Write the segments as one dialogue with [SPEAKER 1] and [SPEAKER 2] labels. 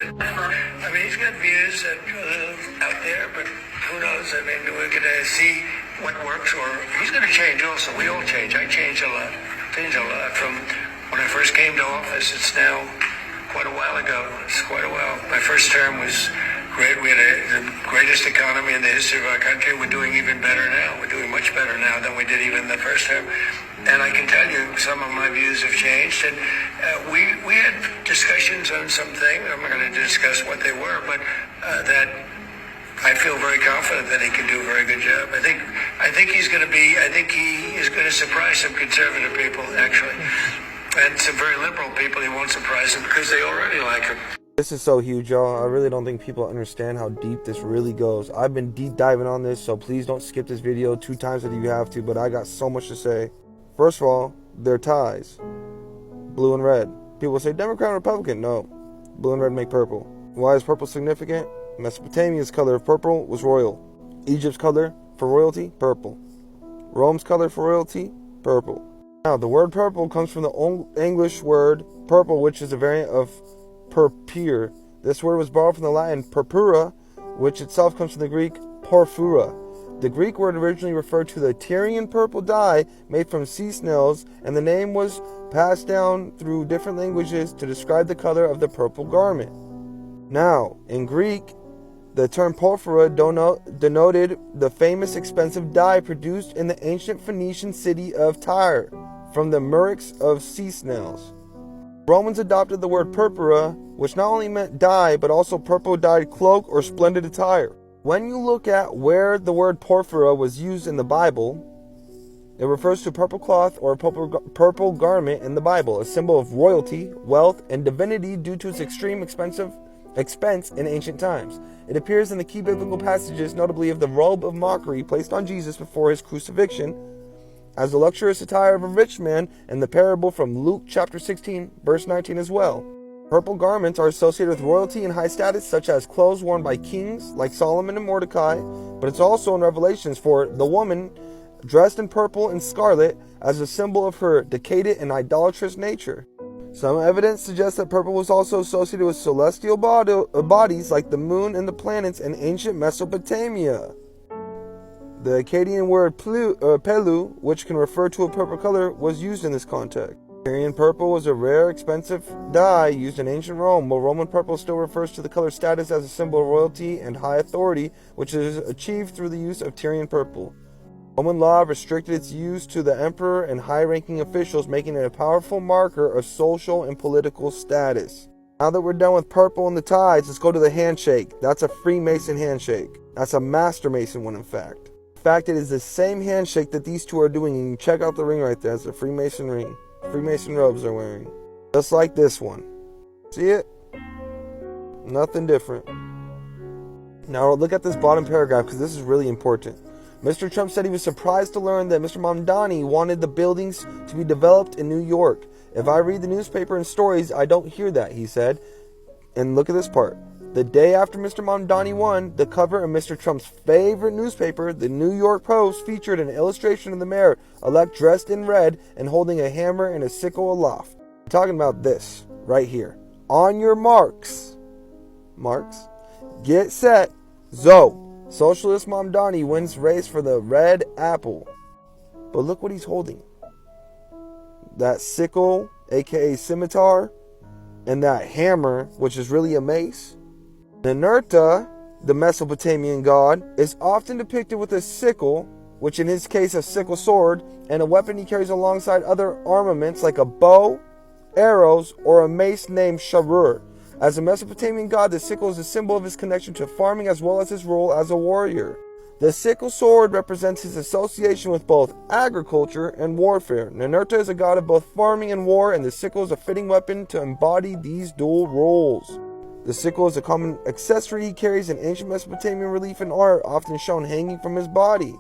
[SPEAKER 1] I mean, he's got views that out there, but who knows? I mean, we're going to see what works, or he's going to change also. We all change. I changed a lot. Changed a lot from when I first came to office. It's now quite a while ago. It's quite a while. My first term was great. We had the greatest economy in the history of our country. We're doing even better now. We're doing much better now than we did even the first term. And I can tell you some of my views have changed. And we had discussions on some things. I'm not going to discuss what they were, but that I feel very confident that he can do a very good job. I think he's going to be. I think he is going to surprise some conservative people, actually, and some very liberal people. He won't surprise them because they already like him.
[SPEAKER 2] This is so huge, y'all. I really don't think people understand how deep this really goes. I've been deep diving on this, so please don't skip this video 2 times if you have to, but I got so much to say. First of all, their ties. Blue and red. People say Democrat or Republican. No. Blue and red make purple. Why is purple significant? Mesopotamia's color of purple was royal. Egypt's color for royalty, purple. Rome's color for royalty, purple. Now, the word purple comes from the Old English word purple, which is a variant of purpure. This word was borrowed from the Latin purpura, which itself comes from the Greek porphyra. The Greek word originally referred to the Tyrian purple dye made from sea snails, and the name was passed down through different languages to describe the color of the purple garment. Now, in Greek, the term porphyra denoted the famous expensive dye produced in the ancient Phoenician city of Tyre from the murex of sea snails. Romans adopted the word purpura, which not only meant dye, but also purple-dyed cloak or splendid attire. When you look at where the word porphyra was used in the Bible, it refers to purple cloth or purple garment in the Bible, a symbol of royalty, wealth, and divinity due to its extreme expense in ancient times. It appears in the key biblical passages, notably of the robe of mockery placed on Jesus before his crucifixion, as the luxurious attire of a rich man in the parable from Luke chapter 16, verse 19 as well. Purple garments are associated with royalty and high status, such as clothes worn by kings like Solomon and Mordecai, but it's also in Revelations for the woman dressed in purple and scarlet as a symbol of her decadent and idolatrous nature. Some evidence suggests that purple was also associated with celestial bodies like the moon and the planets in ancient Mesopotamia. The Akkadian word pelu, which can refer to a purple color, was used in this context. Tyrian purple was a rare, expensive dye used in ancient Rome, while Roman purple still refers to the color status as a symbol of royalty and high authority, which is achieved through the use of Tyrian purple. Roman law restricted its use to the emperor and high-ranking officials, making it a powerful marker of social and political status. Now that we're done with purple and the ties, let's go to the handshake. That's a Freemason handshake. That's a Master Mason one, in fact. In fact, it is the same handshake that these two are doing, and you check out the ring right there. It's a Freemason ring. Freemason robes they're wearing. Just like this one. See it? Nothing different. Now look at this bottom paragraph, because this is really important. Mr. Trump said he was surprised to learn that Mr. Mamdani wanted the buildings to be developed in New York. If I read the newspaper and stories, I don't hear that, he said. And look at this part. The day after Mr. Mamdani won, the cover of Mr. Trump's favorite newspaper, the New York Post, featured an illustration of the mayor-elect dressed in red and holding a hammer and a sickle aloft. I'm talking about this right here. On your marks. Get set. Zo. Socialist Mamdani wins race for the red apple. But look what he's holding. That sickle, aka scimitar, and that hammer, which is really a mace. Ninurta, the Mesopotamian god, is often depicted with a sickle, which in his case a sickle sword, and a weapon he carries alongside other armaments like a bow, arrows, or a mace named sharur. As a Mesopotamian god, the sickle is a symbol of his connection to farming as well as his role as a warrior. The sickle sword represents his association with both agriculture and warfare. Ninurta is a god of both farming and war, and the sickle is a fitting weapon to embody these dual roles. The sickle is a common accessory he carries in ancient Mesopotamian relief and art, often shown hanging from his body.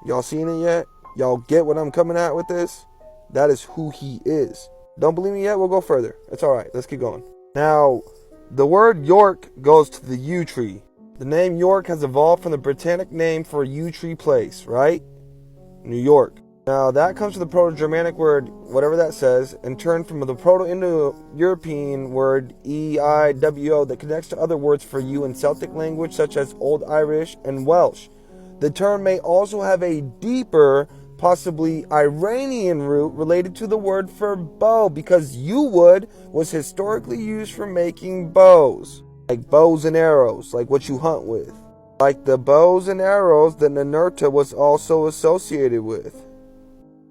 [SPEAKER 2] Y'all seen it yet? Y'all get what I'm coming at with this? That is who he is. Don't believe me yet? We'll go further. It's alright. Let's keep going. Now, the word York goes to the yew tree. The name York has evolved from the Britannic name for a yew tree place, right? New York. Now that comes from the Proto-Germanic word, whatever that says, and turned from the Proto-Indo-European word eiwo that connects to other words for you in Celtic language such as Old Irish and Welsh. The term may also have a deeper, possibly Iranian root related to the word for bow, because yew was historically used for making bows, like bows and arrows, like what you hunt with. Like the bows and arrows that Ninurta was also associated with.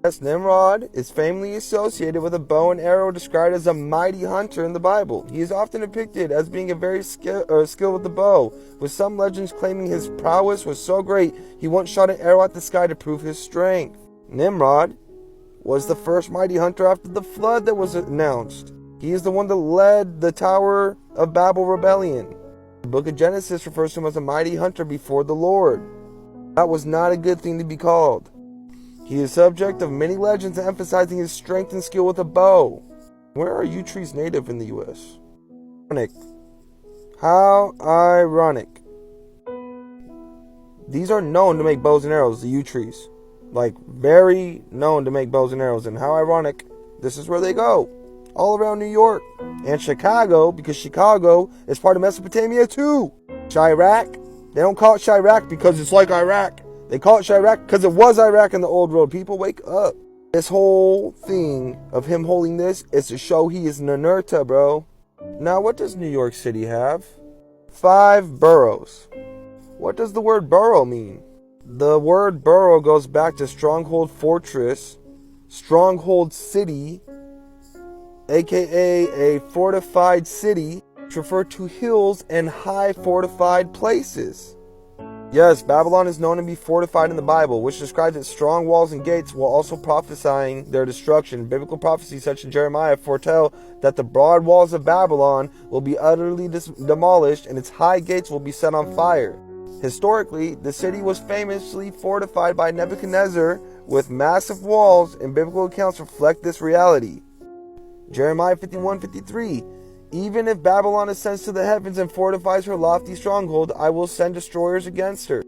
[SPEAKER 2] Yes, Nimrod is famously associated with a bow and arrow, described as a mighty hunter in the Bible. He is often depicted as being a very skilled with the bow, with some legends claiming his prowess was so great he once shot an arrow at the sky to prove his strength. Nimrod was the first mighty hunter after the flood that was announced. He is the one that led the Tower of Babel rebellion. The book of Genesis refers to him as a mighty hunter before the Lord. That was not a good thing to be called. He is subject of many legends emphasizing his strength and skill with a bow. Where are yew trees native in the U.S.? Ironic. How ironic. These are known to make bows and arrows, the yew trees. Like, very known to make bows and arrows. And how ironic, this is where they go. All around New York. And Chicago, because Chicago is part of Mesopotamia too. Chirac. They don't call it Chirac because it's like Iraq. They call it Chirac because it was Iraq in the old world. People, wake up. This whole thing of him holding this is to show he is Ninurta, bro. Now, what does New York City have? 5 boroughs. What does the word borough mean? The word borough goes back to stronghold fortress, stronghold city, aka a fortified city, which refer to hills and high fortified places. Yes, Babylon is known to be fortified in the Bible, which describes its strong walls and gates while also prophesying their destruction. Biblical prophecies such as Jeremiah foretell that the broad walls of Babylon will be utterly demolished and its high gates will be set on fire. Historically, the city was famously fortified by Nebuchadnezzar with massive walls, and biblical accounts reflect this reality. Jeremiah 51:53. Even if Babylon ascends to the heavens and fortifies her lofty stronghold, I will send destroyers against her.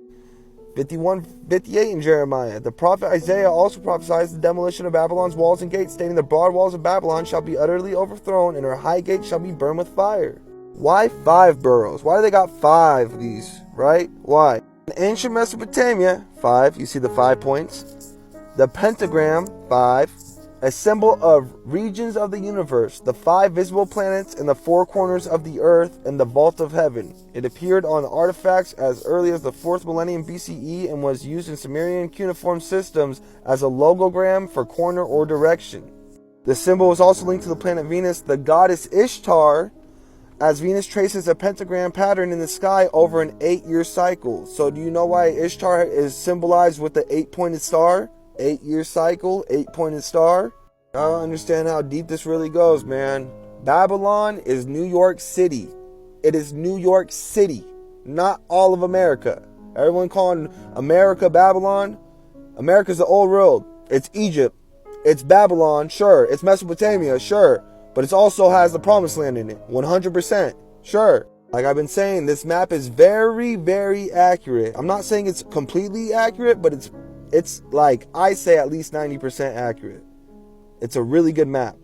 [SPEAKER 2] 51:58 in Jeremiah. The prophet Isaiah also prophesies the demolition of Babylon's walls and gates, stating the broad walls of Babylon shall be utterly overthrown and her high gates shall be burned with fire. Why 5 boroughs? Why do they got 5 of these, right? Why? In ancient Mesopotamia, 5, you see the 5 points. The pentagram, 5. A symbol of regions of the universe, the 5 visible planets in the 4 corners of the earth, and the vault of heaven. It appeared on artifacts as early as the 4th millennium BCE and was used in Sumerian cuneiform systems as a logogram for corner or direction. The symbol is also linked to the planet Venus, the goddess Ishtar, as Venus traces a pentagram pattern in the sky over an 8-year cycle. So do you know why Ishtar is symbolized with the 8-pointed star? 8-year cycle, 8-pointed star. I don't understand how deep this really goes, man. Babylon is New York City. It is New York City, not all of America. Everyone calling America Babylon. America's the old world. It's Egypt. It's Babylon, sure. It's Mesopotamia, sure. But it also has the promised land in it, 100%, sure. Like I've been saying, this map is very, very accurate. I'm not saying it's completely accurate, but it's like, I say at least 90% accurate. It's a really good map.